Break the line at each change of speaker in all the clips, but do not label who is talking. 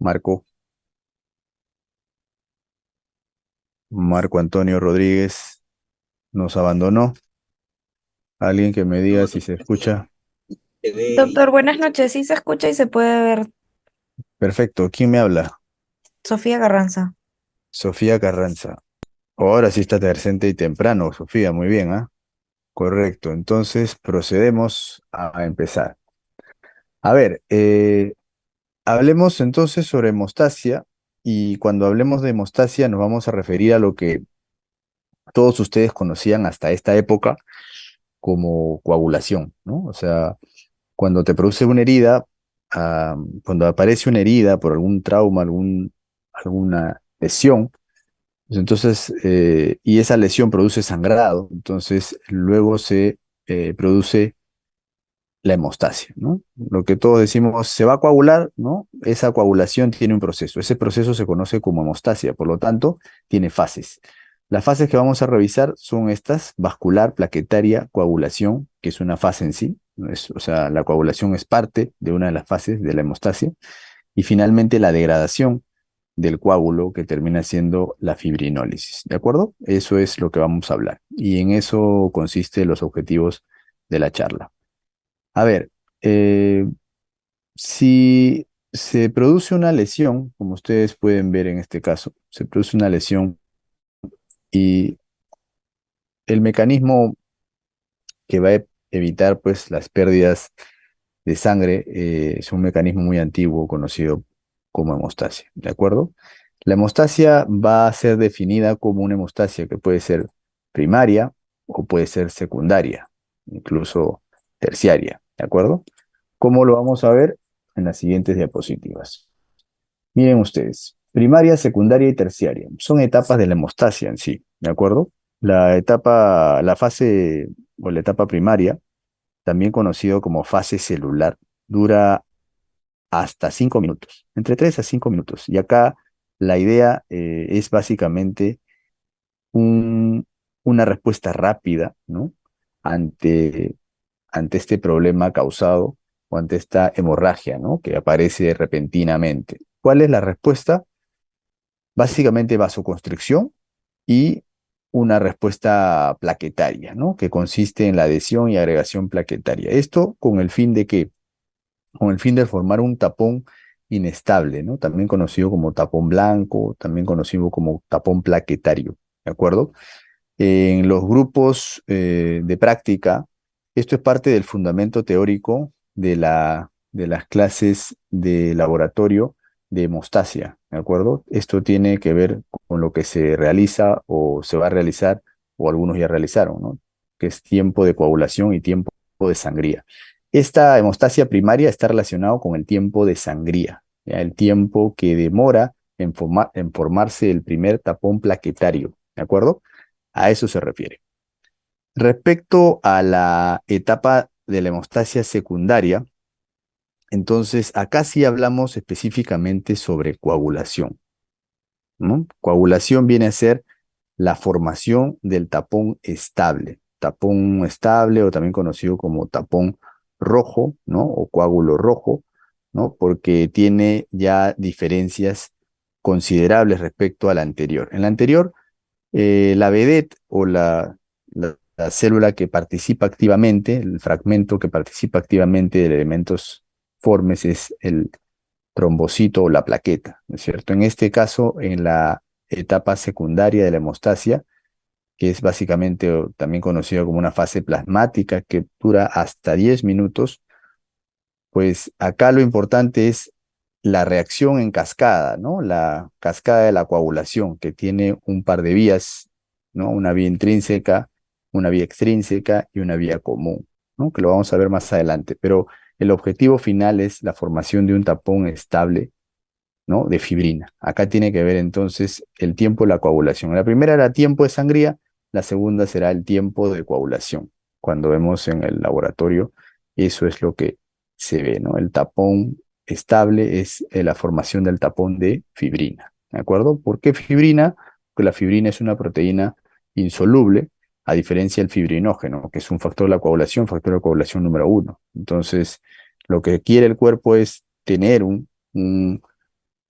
Marco, Marco Antonio Rodríguez nos abandonó. Alguien que me diga si se escucha.
Doctor, buenas noches. Sí se escucha y se puede ver.
Perfecto. ¿Quién me habla?
Sofía Carranza.
Sofía Carranza. Ahora sí está decente y temprano, Sofía. Muy bien, ¿ah? Correcto. Entonces procedemos a empezar. A ver, hablemos entonces sobre hemostasia y cuando hablemos de hemostasia nos vamos a referir a lo que todos ustedes conocían hasta esta época como coagulación, ¿no? O sea, cuando te produce una herida, cuando aparece una herida por algún trauma, alguna lesión, pues entonces, y esa lesión produce sangrado, entonces luego se produce la hemostasia, ¿no? Lo que todos decimos, se va a coagular, ¿no? Esa coagulación tiene un proceso. Ese proceso se conoce como hemostasia, por lo tanto, tiene fases. Las fases que vamos a revisar son estas: vascular, plaquetaria, coagulación, que es una fase en sí. O sea, la coagulación es parte de una de las fases de la hemostasia. Y finalmente la degradación del coágulo, que termina siendo la fibrinólisis. ¿De acuerdo? Eso es lo que vamos a hablar. Y en eso consiste los objetivos de la charla. A ver, eh, si se produce una lesión, como ustedes pueden ver en este caso, se produce una lesión y el mecanismo que va a evitar pues las pérdidas de sangre es un mecanismo muy antiguo conocido como hemostasia, ¿de acuerdo? La hemostasia va a ser definida como una hemostasia que puede ser primaria o puede ser secundaria, incluso terciaria, ¿de acuerdo? ¿Cómo lo vamos a ver? En las siguientes diapositivas. Miren ustedes, primaria, secundaria y terciaria. Son etapas de la hemostasia en sí, ¿de acuerdo? La fase o la etapa primaria, también conocido como fase celular, dura hasta 5 minutos, entre 3 a 5 minutos. Y acá la idea es básicamente un- una respuesta rápida, ¿no? Ante, ante este problema causado o ante esta hemorragia, ¿no? Que aparece repentinamente. ¿Cuál es la respuesta? Básicamente vasoconstricción y una respuesta plaquetaria, ¿no? Que consiste en la adhesión y agregación plaquetaria. Esto con el fin de que, con el fin de formar un tapón inestable, ¿no? También conocido como tapón blanco, también conocido como tapón plaquetario, ¿de acuerdo? En los grupos de práctica, esto es parte del fundamento teórico de las clases de laboratorio de hemostasia, ¿de acuerdo? Esto tiene que ver con lo que se realiza o se va a realizar, o algunos ya realizaron, ¿no? Que es tiempo de coagulación y tiempo de sangría. Esta hemostasia primaria está relacionado con el tiempo de sangría, ¿ya? El tiempo que demora en formarse el primer tapón plaquetario, ¿de acuerdo? A eso se refiere. Respecto a la etapa de la hemostasia secundaria, entonces acá sí hablamos específicamente sobre coagulación, ¿no? Coagulación viene a ser la formación del tapón estable o también conocido como tapón rojo, ¿no? O coágulo rojo, ¿no? Porque tiene ya diferencias considerables respecto a la anterior. En la anterior, la vedette o la célula que participa activamente, el fragmento que participa activamente de elementos formes es el trombocito o la plaqueta, ¿no es cierto? En este caso, en la etapa secundaria de la hemostasia, que es básicamente también conocido como una fase plasmática que dura hasta 10 minutos, pues acá lo importante es la reacción en cascada, ¿no? La cascada de la coagulación, que tiene un par de vías, ¿no? Una vía intrínseca, una vía extrínseca y una vía común, ¿no? Que lo vamos a ver más adelante. Pero el objetivo final es la formación de un tapón estable, ¿no? De fibrina. Acá tiene que ver entonces el tiempo de la coagulación. La primera era tiempo de sangría, la segunda será el tiempo de coagulación. Cuando vemos en el laboratorio, eso es lo que se ve, ¿no? El tapón estable es la formación del tapón de fibrina, ¿de acuerdo? ¿Por qué fibrina? Porque la fibrina es una proteína insoluble, a diferencia del fibrinógeno, que es un factor de coagulación número uno. Entonces, lo que quiere el cuerpo es tener un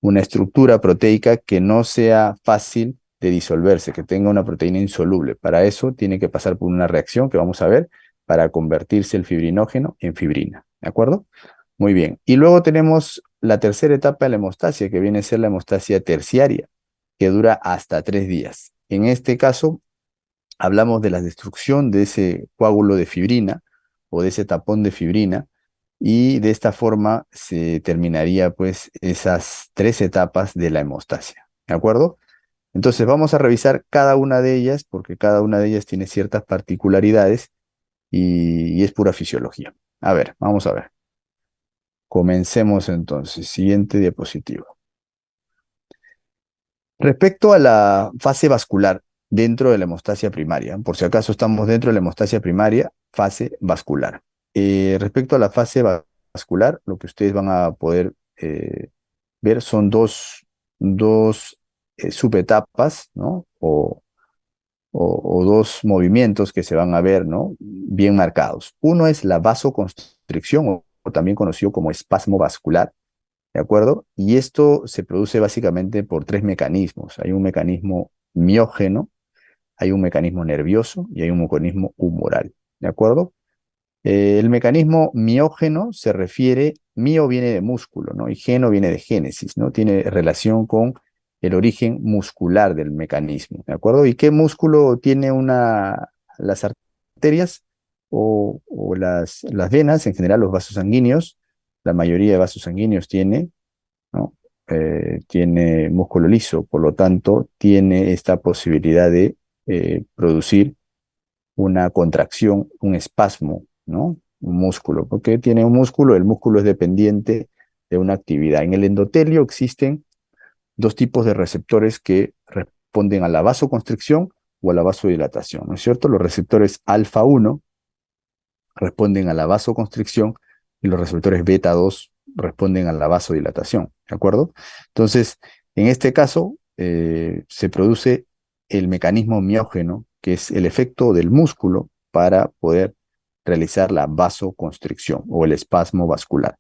una estructura proteica que no sea fácil de disolverse, que tenga una proteína insoluble. Para eso tiene que pasar por una reacción que vamos a ver para convertirse el fibrinógeno en fibrina. ¿De acuerdo? Muy bien. Y luego tenemos la tercera etapa de la hemostasia, que viene a ser la hemostasia terciaria, que dura hasta 3 días. En este caso, hablamos de la destrucción de ese coágulo de fibrina o de ese tapón de fibrina, y de esta forma se terminaría pues esas 3 etapas de la hemostasia. ¿De acuerdo? Entonces vamos a revisar cada una de ellas porque cada una de ellas tiene ciertas particularidades y es pura fisiología. A ver, vamos a ver. Comencemos entonces. Siguiente diapositiva. Respecto a la fase vascular dentro de la hemostasia primaria, por si acaso estamos dentro de la hemostasia primaria, fase vascular. Respecto a la fase vascular, lo que ustedes van a poder ver son dos subetapas, ¿no? O dos movimientos que se van a ver, ¿no? Bien marcados. Uno es la vasoconstricción, o también conocido como espasmo vascular, ¿de acuerdo? Y esto se produce básicamente por 3 mecanismos. Hay un mecanismo miógeno, hay un mecanismo nervioso y hay un mecanismo humoral, ¿de acuerdo? El mecanismo miógeno se refiere, mio viene de músculo, ¿no? Y geno viene de génesis, ¿no? Tiene relación con el origen muscular del mecanismo, ¿de acuerdo? ¿Y qué músculo tiene las arterias o las venas, en general los vasos sanguíneos? La mayoría de vasos sanguíneos tiene, ¿no? Tiene músculo liso, por lo tanto, tiene esta posibilidad de producir una contracción, un espasmo, ¿no? Un músculo. ¿Porque tiene un músculo? El músculo es dependiente de una actividad. En el endotelio existen 2 tipos de receptores que responden a la vasoconstricción o a la vasodilatación, ¿no es cierto? Los receptores alfa 1 responden a la vasoconstricción y los receptores beta 2 responden a la vasodilatación, ¿de acuerdo? Entonces, en este caso, se produce el mecanismo miógeno, que es el efecto del músculo para poder realizar la vasoconstricción o el espasmo vascular.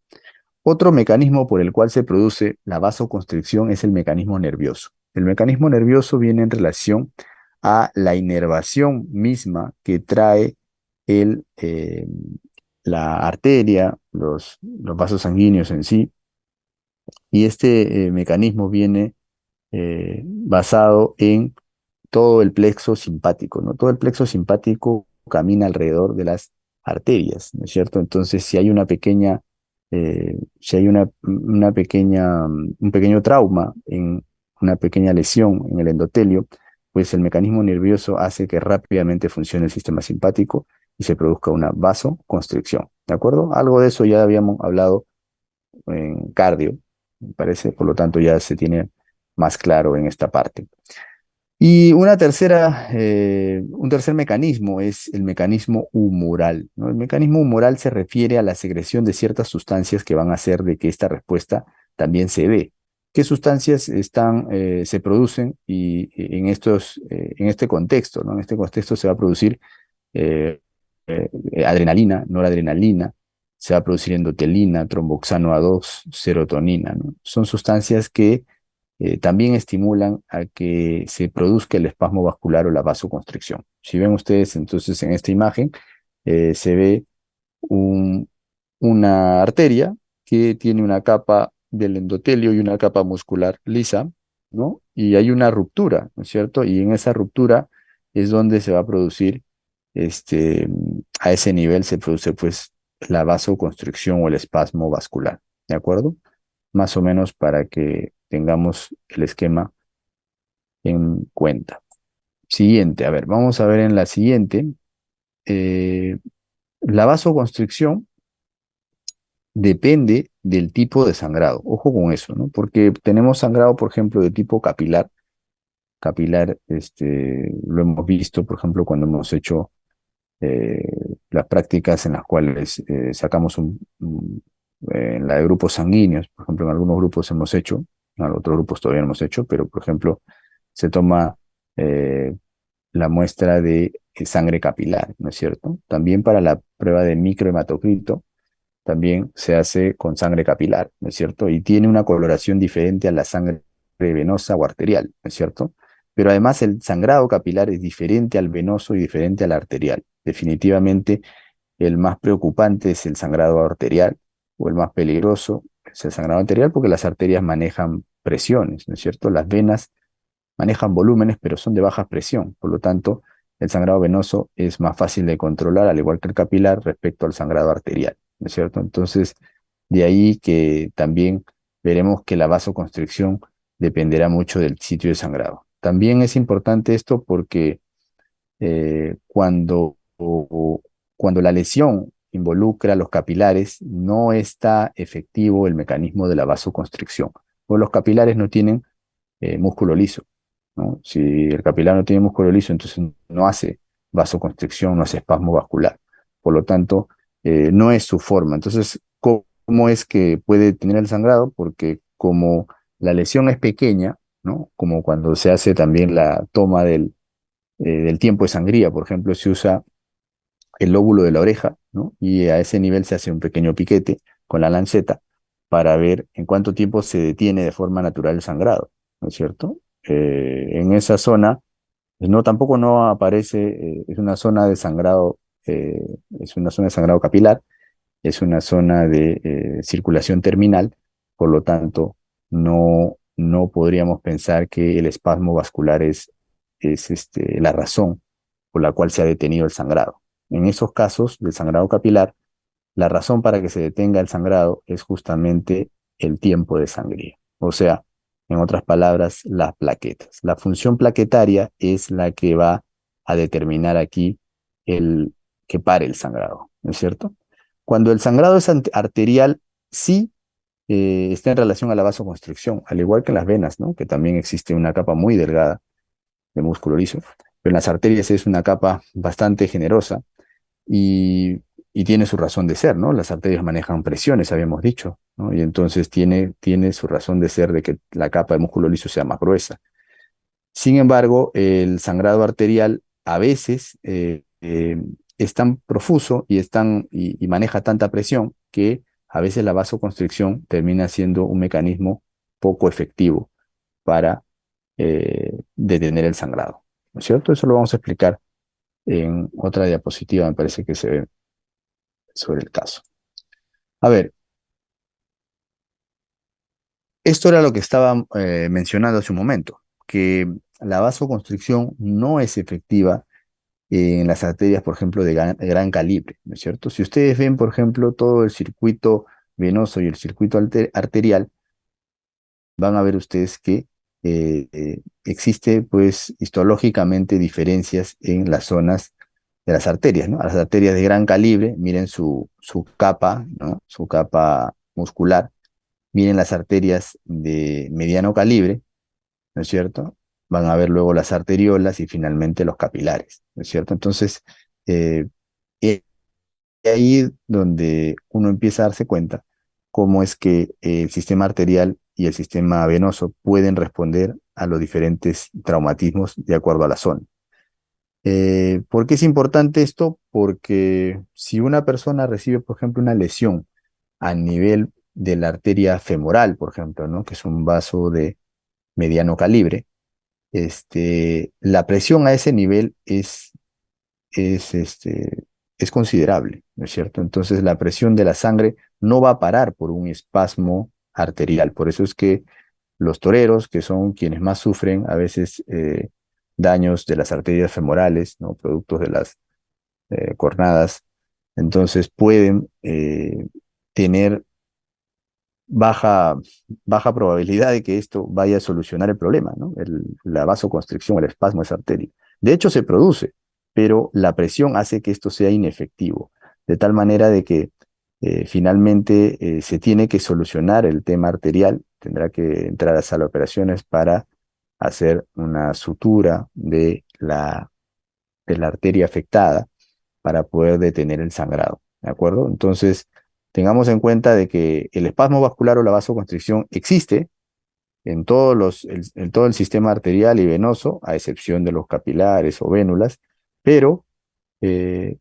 Otro mecanismo por el cual se produce la vasoconstricción es el mecanismo nervioso. El mecanismo nervioso viene en relación a la inervación misma que trae el, la arteria, los vasos sanguíneos en sí, y este mecanismo viene basado en todo el plexo simpático, ¿no? Todo el plexo simpático camina alrededor de las arterias, ¿no es cierto? Entonces, si hay una pequeña, un pequeño trauma, una pequeña lesión en el endotelio, pues el mecanismo nervioso hace que rápidamente funcione el sistema simpático y se produzca una vasoconstricción, ¿de acuerdo? Algo de eso ya habíamos hablado en cardio, me parece, por lo tanto ya se tiene más claro en esta parte. Y un tercer mecanismo es el mecanismo humoral, ¿no? El mecanismo humoral se refiere a la secreción de ciertas sustancias que van a hacer de que esta respuesta también se dé. ¿Qué sustancias se producen en este contexto, ¿no? En este contexto se va a producir adrenalina, noradrenalina, se va a producir endotelina, tromboxano A2, serotonina, ¿no? Son sustancias que también estimulan a que se produzca el espasmo vascular o la vasoconstricción. Si ven ustedes entonces en esta imagen, se ve un- una arteria que tiene una capa del endotelio y una capa muscular lisa, ¿no? Y hay una ruptura, ¿no es cierto? Y en esa ruptura es donde se va a producir, este, a ese nivel se produce pues la vasoconstricción o el espasmo vascular, ¿de acuerdo? Más o menos para que tengamos el esquema en cuenta. Siguiente, a ver, vamos a ver en la siguiente. eh, la vasoconstricción depende del tipo de sangrado. Ojo con eso, ¿no? Porque tenemos sangrado, por ejemplo, de tipo capilar. Capilar, lo hemos visto, por ejemplo, cuando hemos hecho eh, las prácticas en las cuales sacamos en la de grupos sanguíneos, por ejemplo, en algunos grupos hemos hecho, en otros grupos todavía no hemos hecho, pero por ejemplo, se toma eh, la muestra de sangre capilar, ¿no es cierto? También para la prueba de microhematocrito también se hace con sangre capilar, ¿no es cierto? Y tiene una coloración diferente a la sangre venosa o arterial, ¿no es cierto? Pero además el sangrado capilar es diferente al venoso y diferente al arterial. Definitivamente el más preocupante es el sangrado arterial o el más peligroso es el sangrado arterial porque las arterias manejan presiones, ¿no es cierto? Las venas manejan volúmenes, pero son de baja presión. Por lo tanto, el sangrado venoso es más fácil de controlar, al igual que el capilar, respecto al sangrado arterial, ¿no es cierto? Entonces, de ahí que también veremos que la vasoconstricción dependerá mucho del sitio de sangrado. También es importante esto porque cuando la lesión involucra los capilares, no está efectivo el mecanismo de la vasoconstricción, o los capilares no tienen músculo liso, ¿no? Si el capilar no tiene músculo liso, entonces no hace vasoconstricción, no hace espasmo vascular. Por lo tanto, no es su forma. Entonces, ¿cómo es que puede tener el sangrado? Porque como la lesión es pequeña, ¿no? Como cuando se hace también la toma del tiempo de sangría, por ejemplo, se usa el lóbulo de la oreja, ¿no? Y a ese nivel se hace un pequeño piquete con la lanceta para ver en cuánto tiempo se detiene de forma natural el sangrado, ¿no es cierto? En esa zona, no, tampoco no aparece, es una zona de sangrado, eh, es una zona de sangrado capilar, es una zona de circulación terminal, por lo tanto, no podríamos pensar que el espasmo vascular es la razón por la cual se ha detenido el sangrado. En esos casos del sangrado capilar, la razón para que se detenga el sangrado es justamente el tiempo de sangría. O sea, en otras palabras, las plaquetas. La función plaquetaria es la que va a determinar aquí el que pare el sangrado, ¿no es cierto? Cuando el sangrado es arterial, sí está en relación a la vasoconstricción, al igual que en las venas, ¿no? Que también existe una capa muy delgada de músculo liso, pero en las arterias es una capa bastante generosa y tiene su razón de ser, ¿no? Las arterias manejan presiones, habíamos dicho, ¿no? Y entonces tiene su razón de ser de que la capa de músculo liso sea más gruesa. Sin embargo, el sangrado arterial a veces es tan profuso y maneja tanta presión que a veces la vasoconstricción termina siendo un mecanismo poco efectivo para detener el sangrado, ¿no es cierto? Eso lo vamos a explicar en otra diapositiva, me parece que se ve sobre el caso. A ver, esto era lo que estaba mencionando hace un momento, que la vasoconstricción no es efectiva en las arterias, por ejemplo, de gran calibre, ¿no es cierto? Si ustedes ven, por ejemplo, todo el circuito venoso y el circuito arterial, van a ver ustedes que existe, pues, histológicamente diferencias en las zonas de las arterias, ¿no? A las arterias de gran calibre, miren su capa, ¿no? Su capa muscular. Miren las arterias de mediano calibre, ¿no es cierto? Van a ver luego las arteriolas y finalmente los capilares, ¿no es cierto? Entonces, eh, es ahí donde uno empieza a darse cuenta cómo es que el sistema arterial y el sistema venoso pueden responder a los diferentes traumatismos de acuerdo a la zona. ¿Por qué es importante esto? Porque si una persona recibe, por ejemplo, una lesión a nivel de la arteria femoral, por ejemplo, ¿no? Que es un vaso de mediano calibre, la presión a ese nivel es considerable, ¿no es cierto? Entonces la presión de la sangre no va a parar por un espasmo arterial. Por eso es que los toreros, que son quienes más sufren a veces daños de las arterias femorales, ¿no? Productos de las cornadas, entonces pueden tener baja, baja probabilidad de que esto vaya a solucionar el problema, ¿no? La vasoconstricción, el espasmo de esa arteria. De hecho, se produce, pero la presión hace que esto sea inefectivo, de tal manera de que finalmente se tiene que solucionar el tema arterial, tendrá que entrar a sala de operaciones para hacer una sutura de la arteria afectada para poder detener el sangrado, ¿de acuerdo? Entonces, tengamos en cuenta de que el espasmo vascular o la vasoconstricción existe en todo el sistema arterial y venoso, a excepción de los capilares o vénulas, pero eh,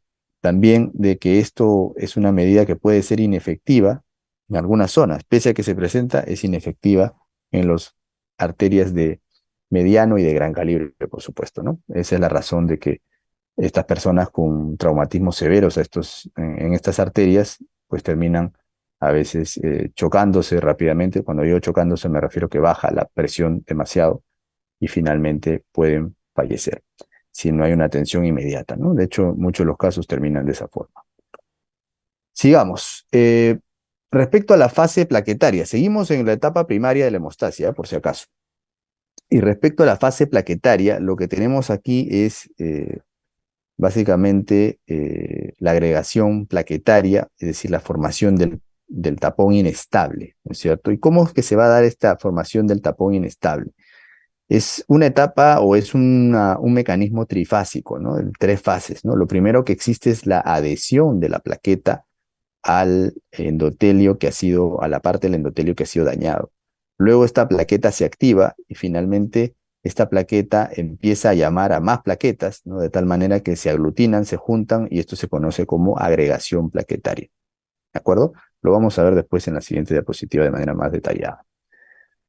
también de que esto es una medida que puede ser inefectiva en algunas zonas, pese a que se presenta, es inefectiva en las arterias de mediano y de gran calibre, por supuesto, ¿no? Esa es la razón de que estas personas con traumatismos severos en estas arterias, pues terminan a veces chocándose rápidamente. Cuando digo chocándose me refiero que baja la presión demasiado y finalmente pueden fallecer si no hay una atención inmediata, ¿no? De hecho, muchos de los casos terminan de esa forma. Sigamos. Respecto a la fase plaquetaria, seguimos en la etapa primaria de la hemostasia, por si acaso. Y respecto a la fase plaquetaria, lo que tenemos aquí es básicamente la agregación plaquetaria, es decir, la formación del tapón inestable, ¿no es cierto? ¿Y cómo es que se va a dar esta formación del tapón inestable? Es una etapa o es un mecanismo trifásico, ¿no? En tres fases, ¿no? Lo primero que existe es la adhesión de la plaqueta al endotelio que ha sido, a la parte del endotelio que ha sido dañado. Luego esta plaqueta se activa y finalmente esta plaqueta empieza a llamar a más plaquetas, ¿no? De tal manera que se aglutinan, se juntan y esto se conoce como agregación plaquetaria. ¿De acuerdo? Lo vamos a ver después en la siguiente diapositiva de manera más detallada.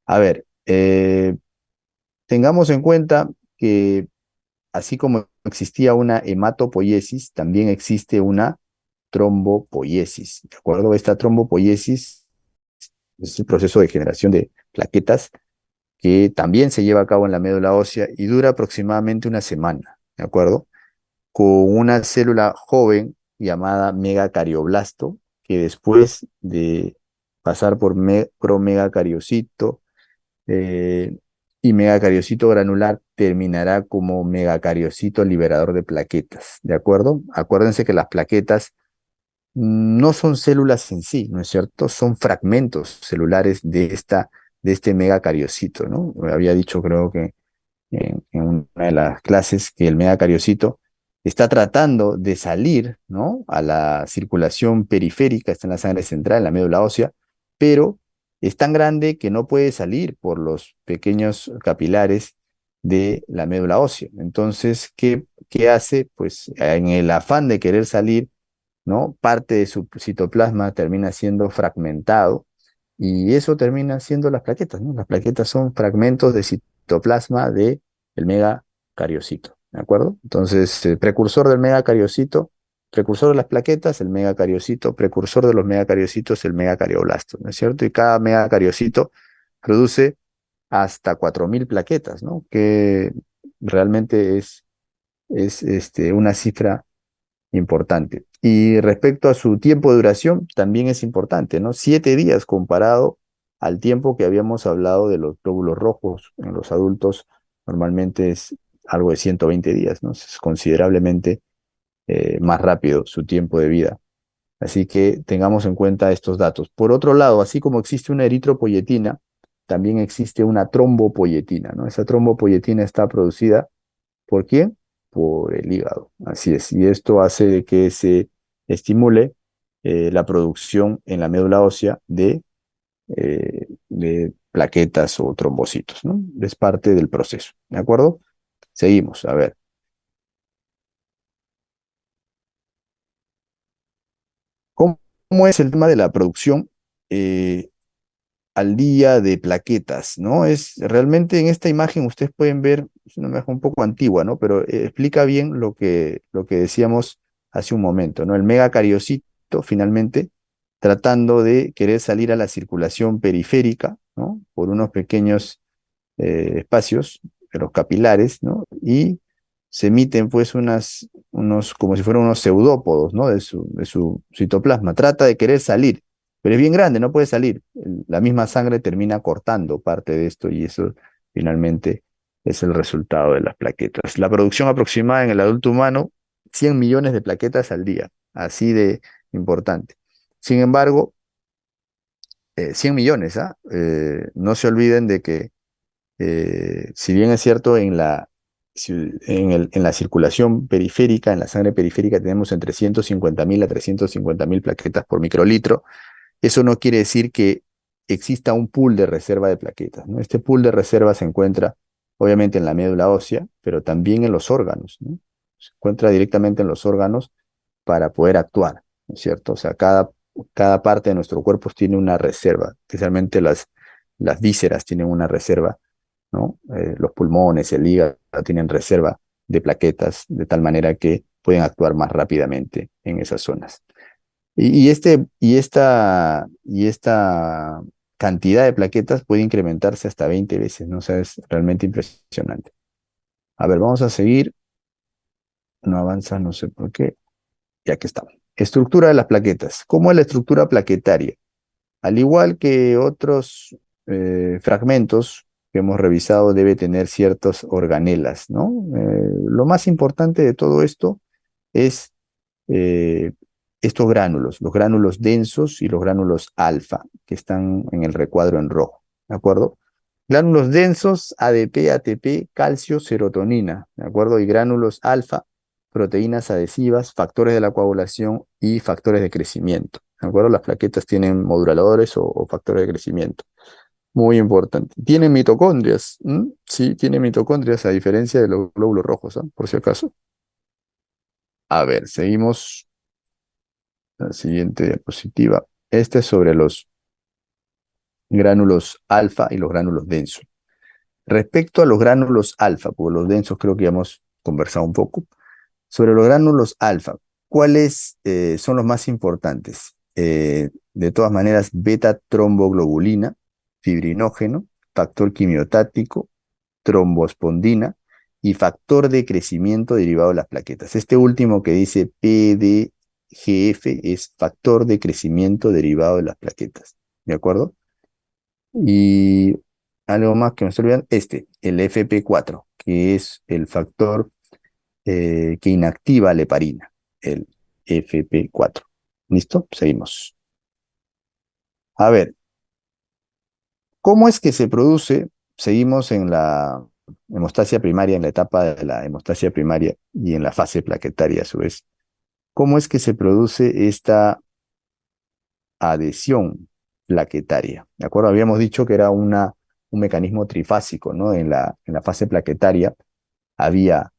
A ver, tengamos en cuenta que así como existía una hematopoiesis, también existe una trombopoiesis. ¿De acuerdo? Esta trombopoiesis es el proceso de generación de plaquetas que también se lleva a cabo en la médula ósea y dura aproximadamente una semana. ¿De acuerdo? Con una célula joven llamada megacardioblasto, que después de pasar por promegacariocito, eh, y megacariocito granular terminará como megacariocito liberador de plaquetas, ¿de acuerdo? Acuérdense que las plaquetas no son células en sí, ¿no es cierto? Son fragmentos celulares de este megacariocito, ¿no? Había dicho, creo que en una de las clases, que el megacariocito está tratando de salir, ¿no? A la circulación periférica, está en la sangre central, en la médula ósea, pero es tan grande que no puede salir por los pequeños capilares de la médula ósea. Entonces, ¿qué hace? Pues en el afán de querer salir, ¿no? Parte de su citoplasma termina siendo fragmentado y eso termina siendo las plaquetas, ¿no? Las plaquetas son fragmentos de citoplasma del megacariocito, ¿de acuerdo? Entonces, el precursor del megacariocito, precursor de las plaquetas, el megacariocito, precursor de los megacariocitos, el megacardioblasto, ¿no es cierto? Y cada megacariocito produce hasta 4.000 plaquetas, ¿no? Que realmente es una cifra importante. Y respecto a su tiempo de duración, también es importante, ¿no? 7 días comparado al tiempo que habíamos hablado de los glóbulos rojos en los adultos, normalmente es algo de 120 días, ¿no? Es considerablemente más rápido su tiempo de vida. Así que tengamos en cuenta estos datos. Por otro lado, así como existe una eritropoyetina, también existe una trombopoyetina, ¿no? Esa trombopoyetina está producida, ¿por quién? Por el hígado, así es. Y esto hace de que se estimule la producción en la médula ósea de plaquetas o trombocitos, ¿no? Es parte del proceso, ¿de acuerdo? Seguimos, a ver. ¿Cómo es el tema de la producción al día de plaquetas, ¿no? Es realmente en esta imagen ustedes pueden ver, es una imagen un poco antigua, ¿no? Pero explica bien lo que decíamos hace un momento, ¿no? El megacariocito finalmente tratando de querer salir a la circulación periférica, ¿no? Por unos pequeños espacios, los capilares, ¿no? Y se emiten pues como si fueran unos pseudópodos, ¿no? De su citoplasma. Trata de querer salir, pero es bien grande, no puede salir. La misma sangre termina cortando parte de esto y eso finalmente es el resultado de las plaquetas. La producción aproximada en el adulto humano, 100 millones de plaquetas al día, así de importante. Sin embargo, 100 millones, ¿ah? No se olviden de que si bien es cierto en la circulación periférica, en la sangre periférica tenemos entre 150.000 a 350.000 plaquetas por microlitro, eso no quiere decir que exista un pool de reserva de plaquetas, ¿no? Este pool de reserva se encuentra obviamente en la médula ósea, pero también en los órganos, ¿no? Se encuentra directamente en los órganos para poder actuar, ¿no es cierto? O sea, cada parte de nuestro cuerpo tiene una reserva, especialmente las vísceras tienen una reserva, ¿no? Los pulmones, el hígado tienen reserva de plaquetas, de tal manera que pueden actuar más rápidamente en esas zonas. Y esta cantidad de plaquetas puede incrementarse hasta 20 veces, ¿no? O sea, es realmente impresionante. A ver, vamos a seguir. No avanza, no sé por qué. Ya que estamos. Estructura de las plaquetas. ¿Cómo es la estructura plaquetaria? Al igual que otros fragmentos que hemos revisado, debe tener ciertas organelas, ¿no? Lo más importante de todo esto es eh, estos gránulos, los gránulos densos y los gránulos alfa, que están en el recuadro en rojo, ¿de acuerdo? Gránulos densos, ADP, ATP, calcio, serotonina, ¿de acuerdo? Y gránulos alfa, proteínas adhesivas, factores de la coagulación y factores de crecimiento, ¿de acuerdo? Las plaquetas tienen moduladores o factores de crecimiento. Muy importante. ¿Tienen mitocondrias? ¿Mm? Sí, tienen mitocondrias, a diferencia de los glóbulos rojos, ¿ah? Por si acaso. A ver, seguimos. La siguiente diapositiva. Este es sobre los gránulos alfa y los gránulos densos. Respecto a los gránulos alfa, porque los densos creo que ya hemos conversado un poco, sobre los gránulos alfa, ¿cuáles son los más importantes? De todas maneras, beta tromboglobulina, fibrinógeno, factor quimiotático, trombospondina y factor de crecimiento derivado de las plaquetas. Este último que dice PDGF es factor de crecimiento derivado de las plaquetas. ¿De acuerdo? Y algo más que me estoy olvidando, el FP4, que es el factor que inactiva la heparina, el FP4. ¿Listo? Seguimos. A ver, ¿cómo es que se produce? Seguimos en la hemostasia primaria, en la etapa de la hemostasia primaria y en la fase plaquetaria a su vez. ¿Cómo es que se produce esta adhesión plaquetaria? ¿De acuerdo? Habíamos dicho que era un mecanismo trifásico, ¿no? En la fase plaquetaria había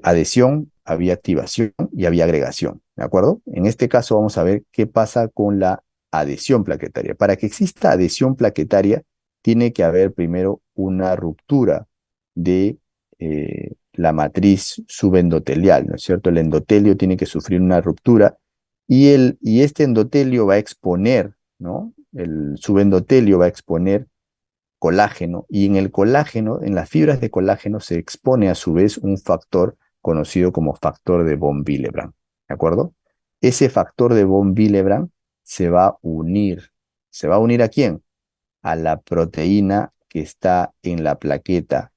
adhesión, había activación y había agregación, ¿de acuerdo? En este caso vamos a ver qué pasa con la adhesión plaquetaria. Para que exista adhesión plaquetaria, tiene que haber primero una ruptura de la matriz subendotelial, ¿no es cierto? El endotelio tiene que sufrir una ruptura y este endotelio va a exponer, ¿no? El subendotelio va a exponer colágeno, y en el colágeno, en las fibras de colágeno, se expone a su vez un factor conocido como factor de von Willebrand, ¿de acuerdo? Ese factor de von Willebrand se va a unir. ¿Se va a unir a quién? A la proteína que está en la plaqueta,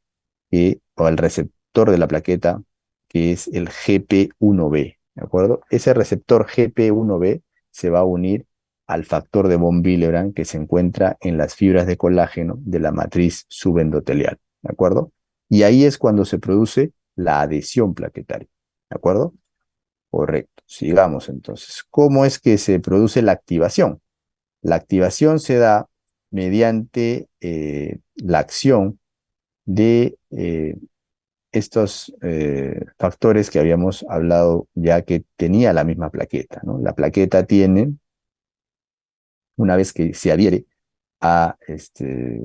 o al receptor de la plaqueta, que es el GP1B, ¿de acuerdo? Ese receptor GP1B se va a unir al factor de von Willebrand que se encuentra en las fibras de colágeno de la matriz subendotelial, ¿de acuerdo? Y ahí es cuando se produce la adhesión plaquetaria, ¿de acuerdo? Correcto. Sigamos entonces. ¿Cómo es que se produce la activación? La activación se da mediante la acción de estos factores que habíamos hablado ya que tenía la misma plaqueta, ¿no? La plaqueta tiene, una vez que se adhiere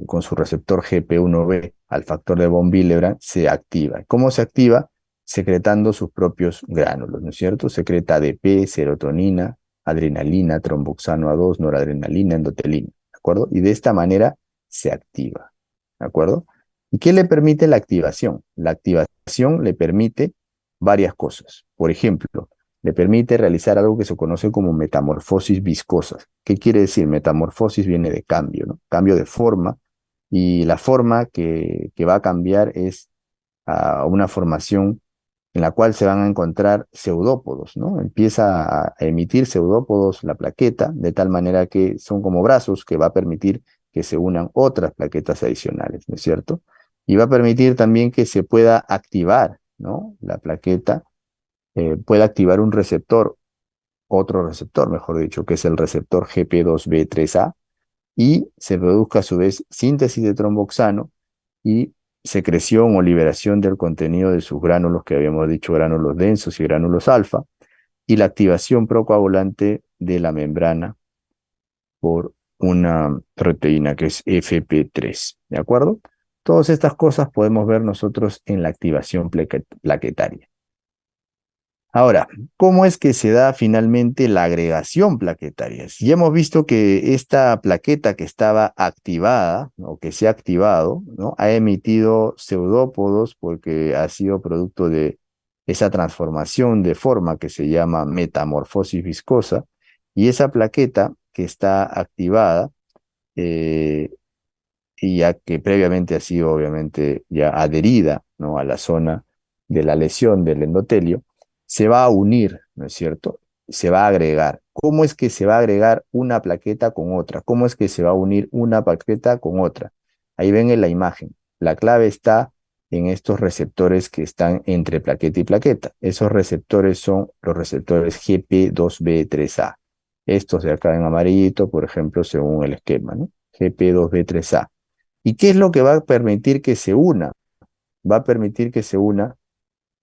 con su receptor GP1B al factor de von Willebrand, se activa. ¿Cómo se activa? Secretando sus propios gránulos, ¿no es cierto? Secreta ADP, serotonina, adrenalina, tromboxano A2, noradrenalina, endotelina, ¿de acuerdo? Y de esta manera se activa, ¿de acuerdo? ¿Y qué le permite la activación? La activación le permite varias cosas. Por ejemplo, le permite realizar algo que se conoce como metamorfosis viscosa. ¿Qué quiere decir? Metamorfosis viene de cambio, ¿no? Cambio de forma, y la forma que va a cambiar es a una formación en la cual se van a encontrar pseudópodos, ¿no? Empieza a emitir pseudópodos la plaqueta, de tal manera que son como brazos que va a permitir que se unan otras plaquetas adicionales, ¿no es cierto? Y va a permitir también que se pueda activar, ¿no? La plaqueta puede activar un receptor, otro receptor, mejor dicho, que es el receptor GP2B3A, y se produzca a su vez síntesis de tromboxano y secreción o liberación del contenido de sus gránulos, que habíamos dicho, gránulos densos y gránulos alfa, y la activación procoagulante de la membrana por una proteína que es FP3, ¿de acuerdo? Todas estas cosas podemos ver nosotros en la activación plaquetaria. Ahora, ¿cómo es que se da finalmente la agregación plaquetaria? Ya hemos visto que esta plaqueta que estaba activada, o que se ha activado, ¿no? Ha emitido pseudópodos porque ha sido producto de esa transformación de forma que se llama metamorfosis viscosa, y esa plaqueta que está activada, eh, y ya que previamente ha sido obviamente ya adherida, ¿no?, a la zona de la lesión del endotelio, se va a unir, ¿no es cierto? Se va a agregar. ¿Cómo es que se va a agregar una plaqueta con otra? ¿Cómo es que se va a unir una plaqueta con otra? Ahí ven en la imagen. La clave está en estos receptores que están entre plaqueta y plaqueta. Esos receptores son los receptores GP2B3A. Estos de acá en amarillito, por ejemplo, según el esquema, ¿no? GP2B3A. ¿Y qué es lo que va a permitir que se una? Va a permitir que se una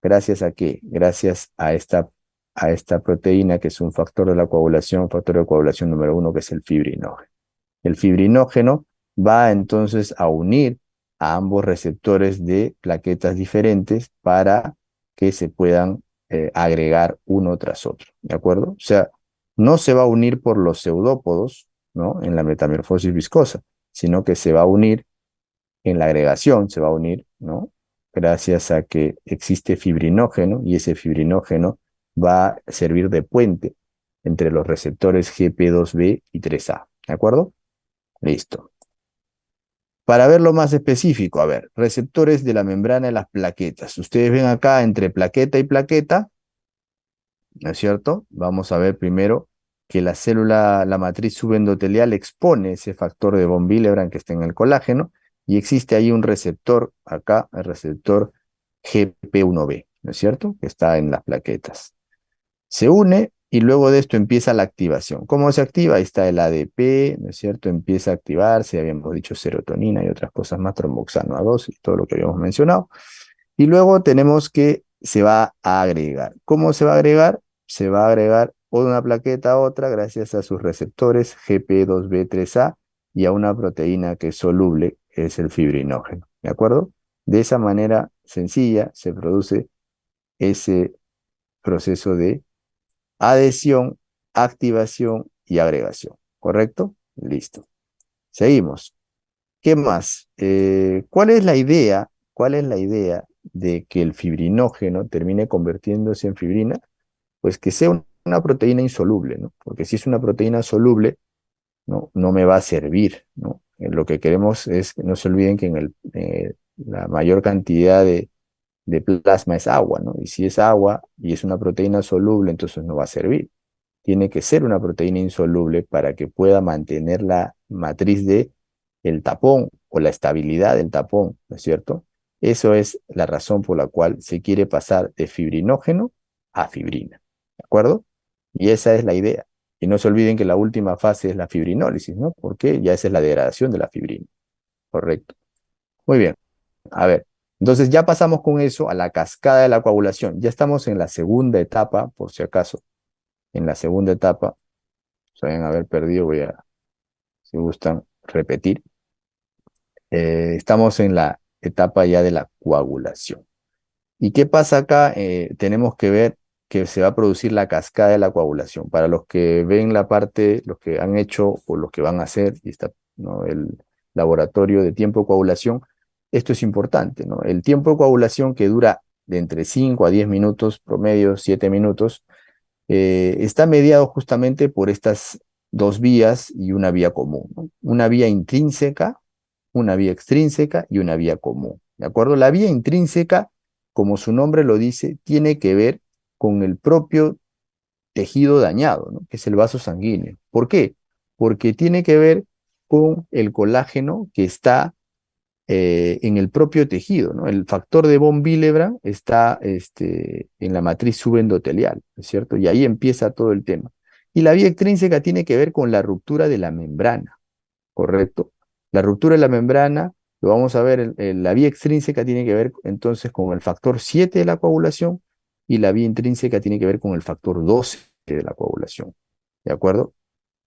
gracias a qué? Gracias a esta proteína que es un factor de coagulación número uno, que es el fibrinógeno. El fibrinógeno va entonces a unir a ambos receptores de plaquetas diferentes para que se puedan agregar uno tras otro, ¿de acuerdo? O sea, no se va a unir por los pseudópodos, ¿no?, en la metamorfosis viscosa, sino que se va a unir en la agregación, se va a unir, ¿no?, gracias a que existe fibrinógeno, y ese fibrinógeno va a servir de puente entre los receptores GP2B y 3A, ¿de acuerdo? Listo. Para verlo más específico, a ver, receptores de la membrana de las plaquetas. Ustedes ven acá entre plaqueta y plaqueta, ¿no es cierto? Vamos a ver primero que la célula, la matriz subendotelial expone ese factor de von Willebrand que está en el colágeno, y existe ahí un receptor, acá, el receptor GP1B, ¿no es cierto?, que está en las plaquetas. Se une y luego de esto empieza la activación. ¿Cómo se activa? Ahí está el ADP, ¿no es cierto? Empieza a activarse, habíamos dicho serotonina y otras cosas más, tromboxano A2 y todo lo que habíamos mencionado. Y luego tenemos que se va a agregar. ¿Cómo se va a agregar? Se va a agregar o de una plaqueta a otra gracias a sus receptores GP2B3A y a una proteína que es soluble, que es el fibrinógeno. ¿De acuerdo? De esa manera sencilla se produce ese proceso de adhesión, activación y agregación. ¿Correcto? Listo. Seguimos. ¿Qué más? ¿Cuál es la idea? ¿Cuál es la idea de que el fibrinógeno termine convirtiéndose en fibrina? Pues que sea una proteína insoluble, ¿no? Porque si es una proteína soluble, no, no me va a servir, ¿no? Lo que queremos es que no se olviden que la mayor cantidad de plasma es agua, ¿no? Y si es agua y es una proteína soluble, entonces no va a servir. Tiene que ser una proteína insoluble para que pueda mantener la matriz de el tapón o la estabilidad del tapón, ¿no es cierto? Eso es la razón por la cual se quiere pasar de fibrinógeno a fibrina, ¿de acuerdo? Y esa es la idea. Y no se olviden que la última fase es la fibrinólisis, ¿no? Porque ya esa es la degradación de la fibrina, ¿correcto? Muy bien. A ver, entonces ya pasamos con eso a la cascada de la coagulación. Ya estamos en la segunda etapa, por si acaso. En la segunda etapa, se deben haber perdido, voy a, si gustan, repetir. Estamos en la etapa ya de la coagulación. ¿Y qué pasa acá? Tenemos que ver que se va a producir la cascada de la coagulación. Para los que ven la parte, los que han hecho o los que van a hacer, y está, ¿no?, el laboratorio de tiempo de coagulación, esto es importante, ¿no? El tiempo de coagulación, que dura de entre 5 a 10 minutos, promedio 7 minutos, está mediado justamente por estas dos vías y una vía común, ¿no? Una vía intrínseca, una vía extrínseca y una vía común, ¿de acuerdo? La vía intrínseca, como su nombre lo dice, tiene que ver con el propio tejido dañado, ¿no?, que es el vaso sanguíneo. ¿Por qué? Porque tiene que ver con el colágeno que está en el propio tejido, ¿no? El factor de von Willebrand está en la matriz subendotelial, ¿no es cierto? Y ahí empieza todo el tema. Y la vía extrínseca tiene que ver con la ruptura de la membrana, ¿correcto? La ruptura de la membrana, lo vamos a ver, la vía extrínseca tiene que ver entonces con el factor 7 de la coagulación y la vía intrínseca tiene que ver con el factor 12 de la coagulación. ¿De acuerdo?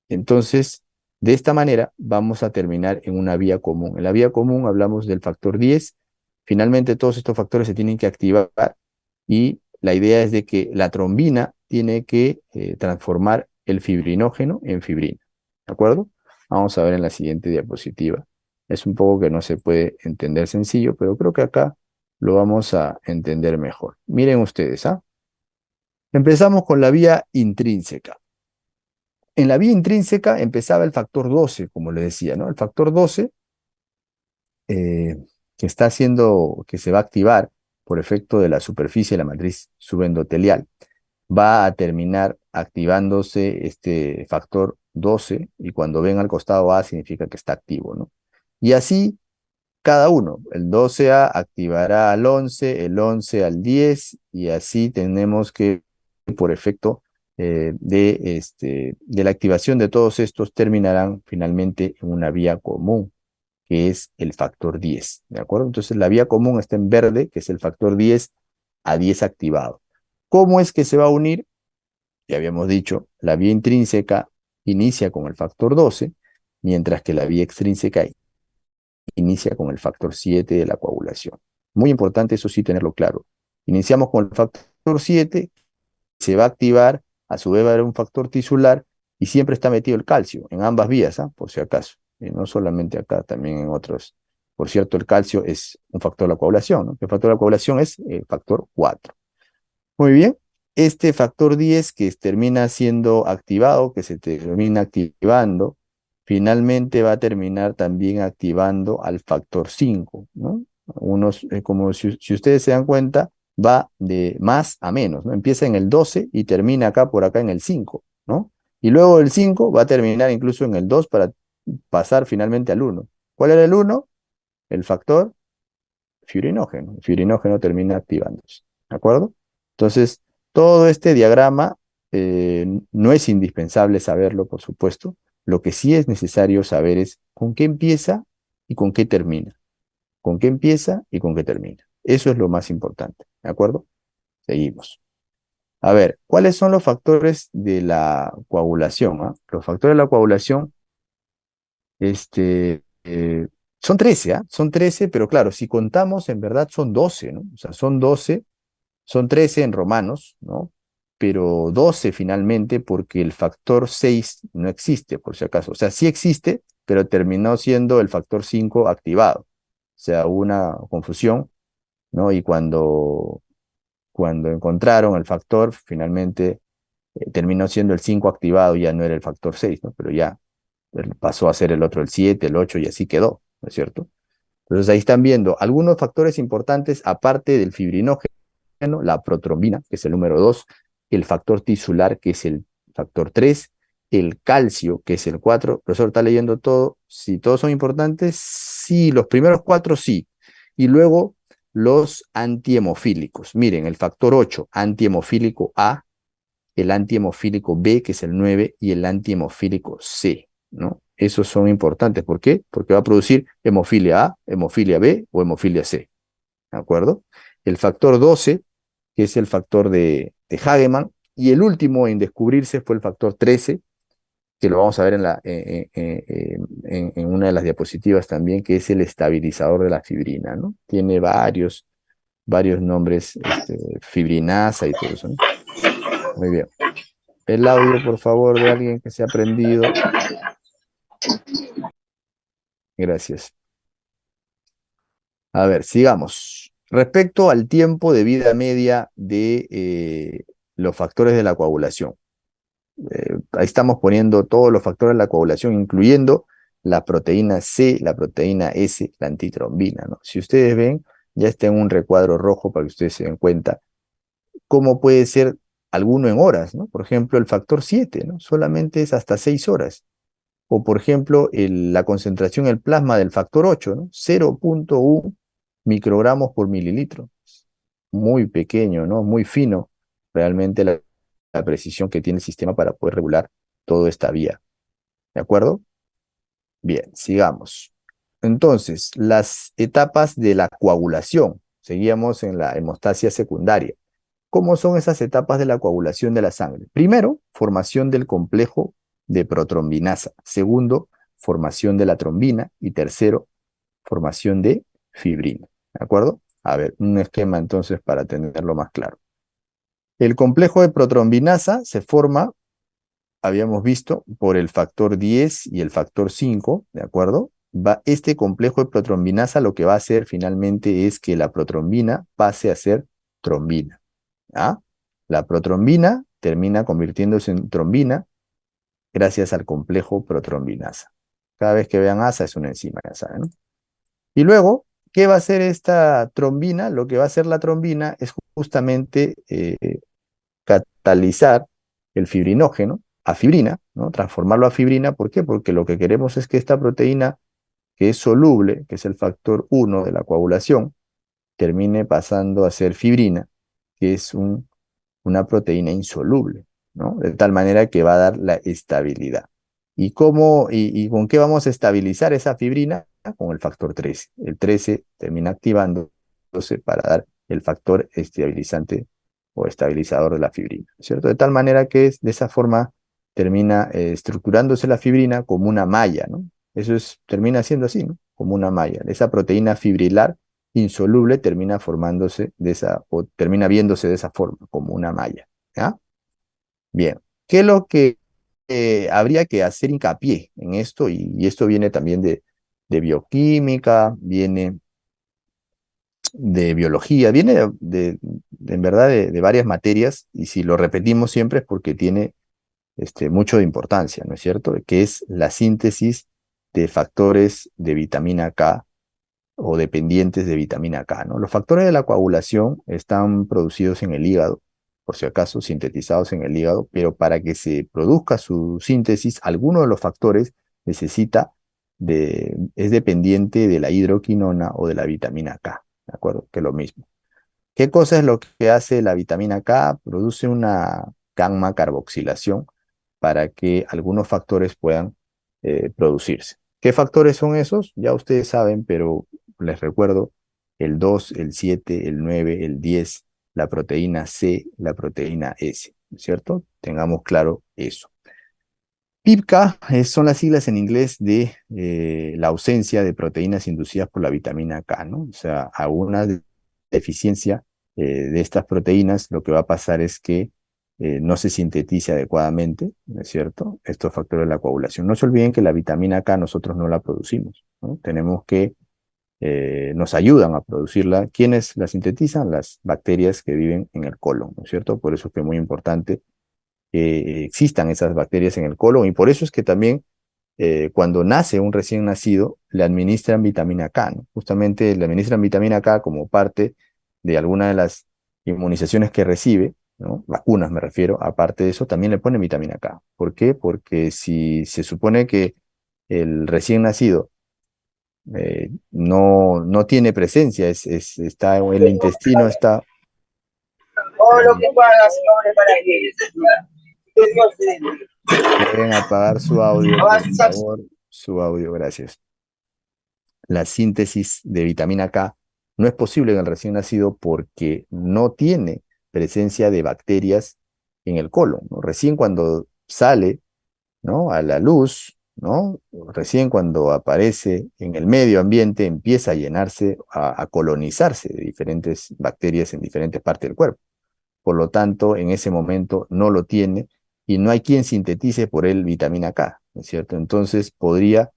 Entonces, de esta manera vamos a terminar en una vía común. En la vía común hablamos del factor 10. Finalmente, todos estos factores se tienen que activar y la idea es de que la trombina tiene que transformar el fibrinógeno en fibrina. ¿De acuerdo? Vamos a ver en la siguiente diapositiva. Es un poco que no se puede entender sencillo, pero creo que acá lo vamos a entender mejor. Miren ustedes, ¿ah? Empezamos con la vía intrínseca. En la vía intrínseca empezaba el factor 12, como le decía, ¿no? El factor 12 eh, que está haciendo, que se va a activar por efecto de la superficie de la matriz subendotelial, va a terminar activándose este factor 12 y cuando ven al costado A significa que está activo, ¿no? Y así cada uno, el 12A activará al 11, el 11 al 10 y así tenemos que por efecto de la activación de todos estos terminarán finalmente en una vía común, que es el factor 10, ¿de acuerdo? Entonces la vía común está en verde, que es el factor 10 a 10 activado. ¿Cómo es que se va a unir? Ya habíamos dicho, la vía intrínseca inicia con el factor 12, mientras que la vía extrínseca inicia con el factor 7 de la coagulación. Muy importante eso sí tenerlo claro. Iniciamos con el factor 7, se va a activar, a su vez va a haber un factor tisular y siempre está metido el calcio en ambas vías, ¿ah? Por si acaso. No solamente acá, también en otros. Por cierto, el calcio es un factor de la coagulación, ¿no? El factor de la coagulación es el factor 4. Muy bien. Este factor 10 que termina siendo activado, que se termina activando, finalmente va a terminar también activando al factor 5, ¿no? Unos, como si ustedes se dan cuenta, va de más a menos, ¿no? Empieza en el 12 y termina acá por acá en el 5, ¿no? Y luego el 5 va a terminar incluso en el 2 para pasar finalmente al 1. ¿Cuál era el 1? El factor fibrinógeno. El fibrinógeno termina activándose. ¿De acuerdo? Entonces, todo este diagrama no es indispensable saberlo, por supuesto. Lo que sí es necesario saber es con qué empieza y con qué termina. Con qué empieza y con qué termina. Eso es lo más importante. ¿De acuerdo? Seguimos. A ver, ¿cuáles son los factores de la coagulación? ¿Ah? Los factores de la coagulación son 13, ¿ah? Son 13, pero claro, si contamos, en verdad son 12, ¿no? O sea, son 12, son 13 en romanos, ¿no? Pero 12 finalmente porque el factor 6 no existe, por si acaso. O sea, sí existe, pero terminó siendo el factor 5 activado. O sea, hubo una confusión, ¿no? Y cuando encontraron el factor, finalmente terminó siendo el 5 activado, ya no era el factor 6, ¿no? Pero ya pasó a ser el otro el 7, el 8 y así quedó, ¿no es cierto? Entonces ahí están viendo algunos factores importantes aparte del fibrinógeno, la protrombina, que es el número 2, el factor tisular, que es el factor 3, el calcio, que es el 4. Profesor, ¿está leyendo todo? Si todos son importantes, sí, los primeros 4 sí. Y luego los antihemofílicos. Miren, el factor 8, antihemofílico A, el antihemofílico B, que es el 9, y el antihemofílico C, ¿no? Esos son importantes. ¿Por qué? Porque va a producir hemofilia A, hemofilia B o hemofilia C, ¿de acuerdo? El factor 12, que es el factor de Hagemann, y el último en descubrirse fue el factor 13, que lo vamos a ver en una de las diapositivas también, que es el estabilizador de la fibrina, ¿no? Tiene varios nombres, fibrinasa y todo eso, ¿no? Muy bien. El audio, por favor, de alguien que se ha prendido. Gracias. A ver, sigamos. Respecto al tiempo de vida media de los factores de la coagulación. Ahí estamos poniendo todos los factores de la coagulación, incluyendo la proteína C, la proteína S, la antitrombina, ¿no? Si ustedes ven, ya está en un recuadro rojo para que ustedes se den cuenta cómo puede ser alguno en horas, ¿no? Por ejemplo, el factor 7, ¿no? Solamente es hasta 6 horas. O por ejemplo, la concentración en el plasma del factor 8, ¿no? 0,1 microgramos por mililitro. Muy pequeño, ¿no? Muy fino realmente la precisión que tiene el sistema para poder regular toda esta vía. ¿De acuerdo? Bien, sigamos. Entonces, las etapas de la coagulación. Seguíamos en la hemostasia secundaria. ¿Cómo son esas etapas de la coagulación de la sangre? Primero, formación del complejo de protrombinasa. Segundo, formación de la trombina. Y tercero, formación de fibrina. ¿De acuerdo? A ver, un esquema entonces para tenerlo más claro. El complejo de protrombinasa se forma, habíamos visto, por el factor 10 y el factor 5, ¿de acuerdo? Este complejo de protrombinasa lo que va a hacer finalmente es que la protrombina pase a ser trombina. ¿Ah? La protrombina termina convirtiéndose en trombina gracias al complejo protrombinasa. Cada vez que vean asa es una enzima, ya saben, ¿no? Y luego, ¿qué va a hacer esta trombina? Lo que va a hacer la trombina es justamente catalizar el fibrinógeno a fibrina, ¿no? Transformarlo a fibrina. ¿Por qué? Porque lo que queremos es que esta proteína, que es soluble, que es el factor 1 de la coagulación, termine pasando a ser fibrina, que es una proteína insoluble, ¿no? De tal manera que va a dar la estabilidad. ¿Y y con qué vamos a estabilizar esa fibrina? Con el factor 13. El 13 termina activándose para dar el factor estabilizante o estabilizador de la fibrina, ¿cierto? De tal manera que de esa forma termina estructurándose la fibrina como una malla, ¿no? Termina siendo así, ¿no? Como una malla. Esa proteína fibrilar insoluble termina formándose o termina viéndose de esa forma, como una malla. ¿Ya? Bien. ¿Qué es lo que habría que hacer hincapié en esto? Y esto viene también de bioquímica, viene de biología, viene en verdad de varias materias, y si lo repetimos siempre es porque tiene mucho de importancia, ¿no es cierto? Que es la síntesis de factores de vitamina K o dependientes de vitamina K, ¿no? Los factores de la coagulación están producidos en el hígado, por si acaso, sintetizados en el hígado, pero para que se produzca su síntesis, alguno de los factores es dependiente de la hidroquinona o de la vitamina K, ¿de acuerdo? Que es lo mismo. ¿Qué cosa es lo que hace la vitamina K? Produce una gamma carboxilación para que algunos factores puedan producirse. ¿Qué factores son esos? Ya ustedes saben, pero les recuerdo: el 2, el 7, el 9, el 10, la proteína C, la proteína S, ¿cierto? Tengamos claro eso. PIPK son las siglas en inglés de la ausencia de proteínas inducidas por la vitamina K, ¿no? O sea, a una deficiencia de estas proteínas, lo que va a pasar es que no se sintetice adecuadamente, ¿no es cierto? Estos factores de la coagulación. No se olviden que la vitamina K nosotros no la producimos, ¿no? Tenemos que, nos ayudan a producirla. ¿Quiénes la sintetizan? Las bacterias que viven en el colon, ¿no es cierto? Por eso es que es muy importante que existan esas bacterias en el colon, y por eso es que también cuando nace un recién nacido le administran vitamina K, ¿no? Justamente le administran vitamina K como parte de alguna de las inmunizaciones que recibe, ¿no? Vacunas me refiero. Aparte de eso, también le ponen vitamina K. ¿Por qué? Porque si se supone que el recién nacido no tiene presencia, está, el intestino está...
O lo
Mm,
que puedas sobre para que
Pueden apagar su audio, por favor. Su audio, gracias. La síntesis de vitamina K no es posible en el recién nacido porque no tiene presencia de bacterias en el colon, ¿no? Recién cuando sale, ¿no?, a la luz, ¿no? Recién cuando aparece en el medio ambiente empieza a llenarse, a colonizarse de diferentes bacterias en diferentes partes del cuerpo. Por lo tanto, en ese momento no lo tiene y no hay quien sintetice por él vitamina K, ¿no es cierto? Entonces podría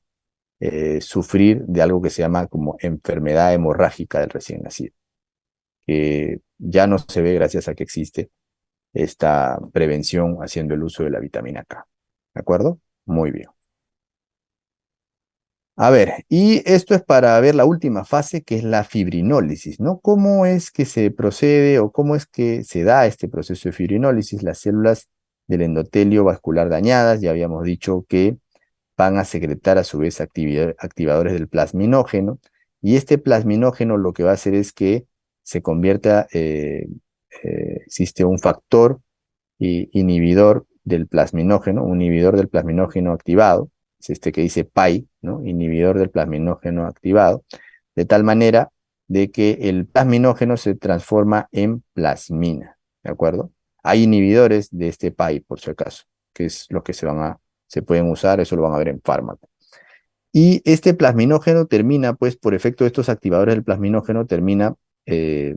sufrir de algo que se llama como enfermedad hemorrágica del recién nacido, que ya no se ve gracias a que existe esta prevención haciendo el uso de la vitamina K. ¿De acuerdo? Muy bien. A ver, y esto es para ver la última fase, que es la fibrinólisis, ¿no? ¿Cómo es que se procede o cómo es que se da este proceso de fibrinólisis? Las células del endotelio vascular dañadas, ya habíamos dicho que van a secretar a su vez activadores del plasminógeno, y este plasminógeno lo que va a hacer es que se convierta, existe un factor inhibidor del plasminógeno, un inhibidor del plasminógeno activado, es este que dice PAI, ¿no? Inhibidor del plasminógeno activado, de tal manera de que el plasminógeno se transforma en plasmina. ¿de acuerdo? Hay inhibidores de este PAI, por si acaso, que es lo que se pueden usar, eso lo van a ver en fármaco. Y este plasminógeno termina, pues, por efecto de estos activadores del plasminógeno, termina eh,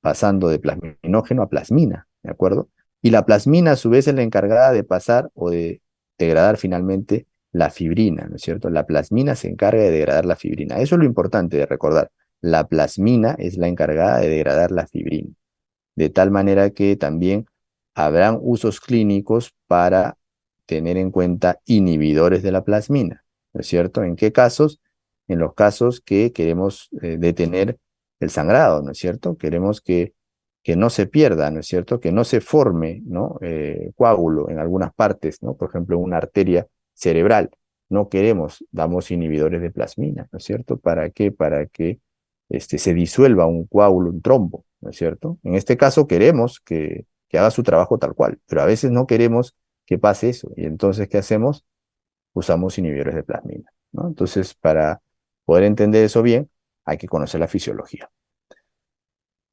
pasando de plasminógeno a plasmina, ¿de acuerdo? Y la plasmina, a su vez, es la encargada de pasar o de degradar finalmente la fibrina, ¿no es cierto? La plasmina se encarga de degradar la fibrina. Eso es lo importante de recordar. La plasmina es la encargada de degradar la fibrina, de tal manera que también habrán usos clínicos para tener en cuenta inhibidores de la plasmina, ¿no es cierto? ¿En qué casos? En los casos que queremos detener el sangrado, ¿no es cierto? Queremos que no se pierda, ¿no es cierto? Que no se forme, ¿no? Coágulo en algunas partes, ¿no? Por ejemplo, una arteria cerebral. No queremos, damos inhibidores de plasmina, ¿no es cierto? ¿Para qué? Para que se disuelva un coágulo, un trombo, ¿no es cierto? En este caso queremos que haga su trabajo tal cual, pero a veces no queremos que pase eso. Y entonces, ¿qué hacemos? Usamos inhibidores de plasmina, ¿no? Entonces, para poder entender eso bien, hay que conocer la fisiología.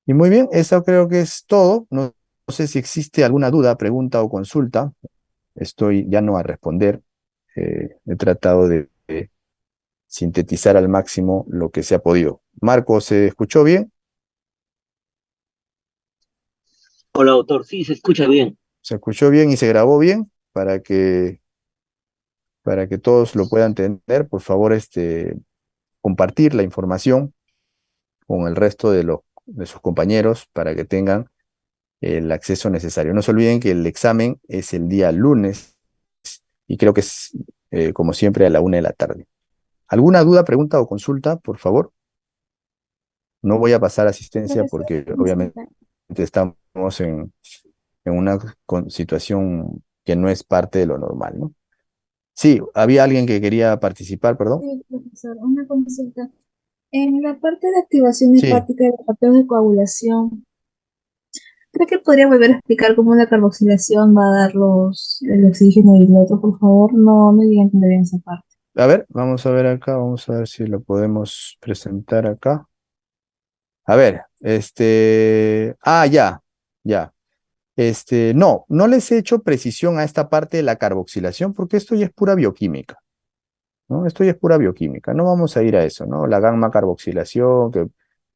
Y muy bien, eso creo que es todo. No sé si existe alguna duda, pregunta o consulta. Estoy ya no a responder. He tratado de sintetizar al máximo lo que se ha podido. Marco, ¿se escuchó bien?
Hola, doctor. Sí, se escucha bien.
¿Se escuchó bien y se grabó bien? Para que todos lo puedan entender, por favor, compartir la información con el resto de sus compañeros para que tengan el acceso necesario. No se olviden que el examen es el día lunes y creo que es, como siempre, a la 1 de la tarde. ¿Alguna duda, pregunta o consulta, por favor? No voy a pasar asistencia
Profesor,
porque obviamente
consulta.
estamos en una situación que no es parte de lo normal, ¿no? Sí, había alguien que quería participar, perdón.
Sí, profesor, una consulta. En la parte de activación
Sí,
hepática de los factores de coagulación, ¿cree que podría volver a explicar cómo la carboxilación va a dar el oxígeno y el otro, por favor? No llegué a entender bien esa parte.
a ver, vamos a ver acá, vamos a ver si lo podemos presentar acá. A ver, ya. No les he hecho precisión a esta parte de la carboxilación porque esto ya es pura bioquímica, ¿no? Esto ya es pura bioquímica, no vamos a ir a eso, ¿no? La gamma carboxilación que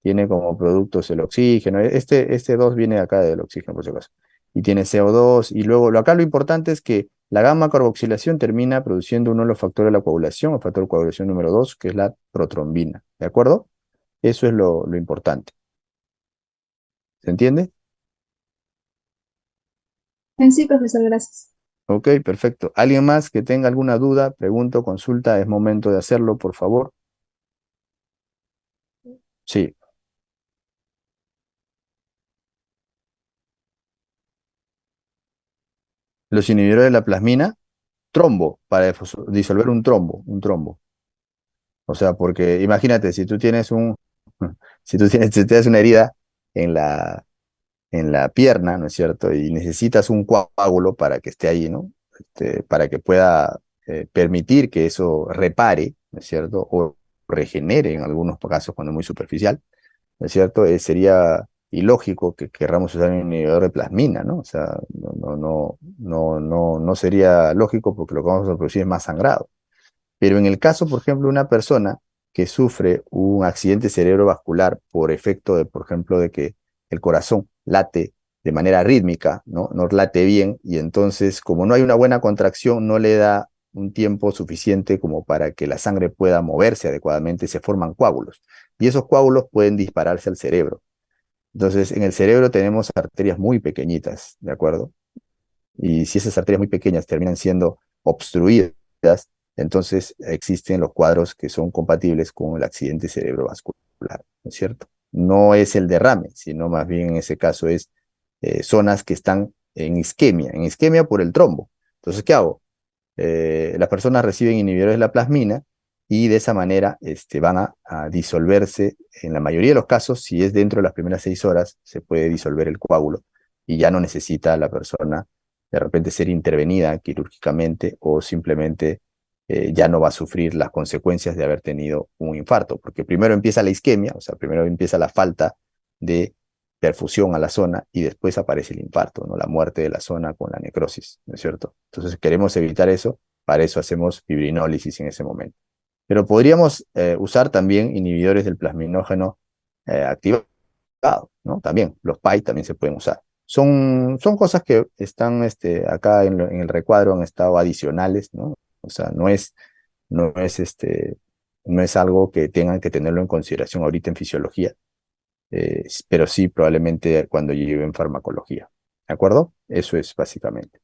tiene como productos el oxígeno, este 2 viene acá del oxígeno, por si acaso, y tiene CO2, y luego acá lo importante es que la gamma carboxilación termina produciendo uno de los factores de la coagulación, el factor de coagulación número 2, que es la protrombina, ¿de acuerdo? Eso es lo importante, ¿se entiende?
En sí, profesor, gracias.
Ok, perfecto. ¿Alguien más que tenga alguna duda, pregunta, consulta? Es momento de hacerlo, por favor. Sí. Los inhibidores de la plasmina, trombo, para disolver un trombo. O sea, porque imagínate, si tú tienes si tienes una herida en la pierna, ¿no es cierto? Y necesitas un coágulo para que esté ahí, ¿no? Para que pueda permitir que eso repare, ¿no es cierto? O regenere en algunos casos cuando es muy superficial, ¿no es cierto? Sería ilógico que querramos usar un inhibidor de plasmina, ¿no? O sea, no sería lógico porque lo que vamos a producir es más sangrado. Pero en el caso, por ejemplo, de una persona que sufre un accidente cerebrovascular por efecto de, por ejemplo, de que el corazón late de manera rítmica, ¿no? No late bien, y entonces, como no hay una buena contracción, no le da un tiempo suficiente como para que la sangre pueda moverse adecuadamente, se forman coágulos. Y esos coágulos pueden dispararse al cerebro. Entonces, en el cerebro tenemos arterias muy pequeñitas, ¿de acuerdo? Y si esas arterias muy pequeñas terminan siendo obstruidas, entonces existen los cuadros que son compatibles con el accidente cerebrovascular, ¿no es cierto? No es el derrame, sino más bien en ese caso es zonas que están en isquemia por el trombo. Entonces, ¿qué hago? Las personas reciben inhibidores de la plasmina y de esa manera van a disolverse. En la mayoría de los casos, si es dentro de las primeras 6 horas, se puede disolver el coágulo y ya no necesita la persona de repente ser intervenida quirúrgicamente o simplemente ya no va a sufrir las consecuencias de haber tenido un infarto, porque primero empieza la isquemia, o sea, primero empieza la falta de perfusión a la zona y después aparece el infarto, ¿no? La muerte de la zona con la necrosis, ¿no es cierto? Entonces queremos evitar eso, para eso hacemos fibrinólisis en ese momento. Pero podríamos usar también inhibidores del plasminógeno activado, ¿no? También, los PAI también se pueden usar. Son cosas que están acá en el recuadro, han estado adicionales, ¿no? O sea, no es, no es algo que tengan que tenerlo en consideración ahorita en fisiología, pero sí probablemente cuando lleven farmacología. ¿De acuerdo? Eso es básicamente.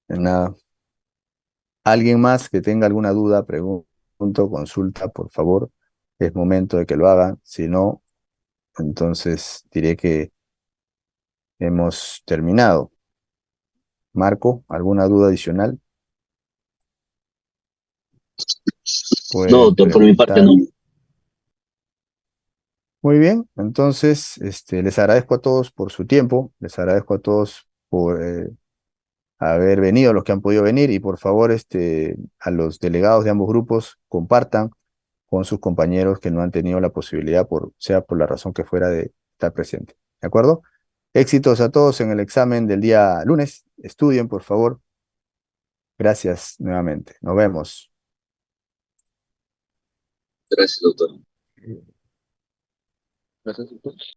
Nada. ¿Alguien más que tenga alguna duda, pregunta, consulta, por favor? Es momento de que lo hagan. Si no, entonces diré que hemos terminado. Marco, ¿alguna duda adicional?
No,
Pueden
doctor, por mi parte
preguntar.
no.
Muy bien, entonces les agradezco a todos por su tiempo, les agradezco a todos por haber venido, los que han podido venir, y por favor a los delegados de ambos grupos compartan con sus compañeros que no han tenido la posibilidad, sea por la razón que fuera, de estar presente. ¿De acuerdo? Éxitos a todos en el examen del día lunes. Estudien, por favor. Gracias nuevamente. Nos vemos.
Gracias, doctor. Gracias, doctor.